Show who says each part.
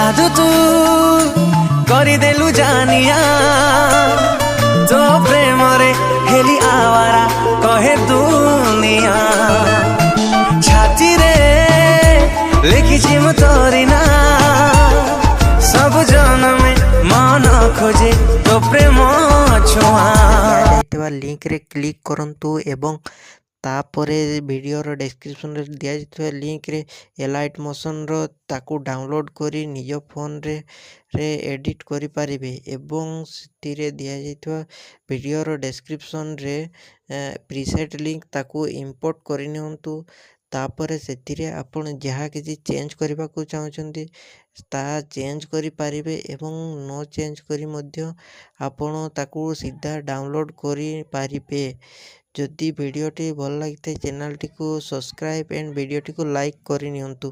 Speaker 1: जादू तू କରିଦେଲୁ ଜାନିଆ तो प्रेम रे हेली आवारा कहे दुनिया छाती रे लिखी मु तोरी ना सब जन में मन खोजे तो प्रेम छुआ लिंक रे क्लिक करंतु एवं तापरे वीडियो डिस्क्रिप्शन रे दिया जाइଥିବା लिंक रे एलाइट मोशन रो ताकू डाउनलोड करी निज फोन रे एडिट करि पारिबे एवं सितिरे दिया जाइଥିବା वीडियो रो डिस्क्रिप्शन रे प्रीसेट लिंक ताकू इंपोर्ट करि नियंतु तापरे सेतिरे आपण जहा किछि चेंज करबा को चाहउछंती ता चेंज करि पारिबे एवं नो चेंज करि मध्य आपण ताकू सीधा डाउनलोड करि पारिबे। जदि वीडियोटी भल लगी चैनल टी को सब्सक्राइब एंड वीडियोटी को लाइक करि नियंतु।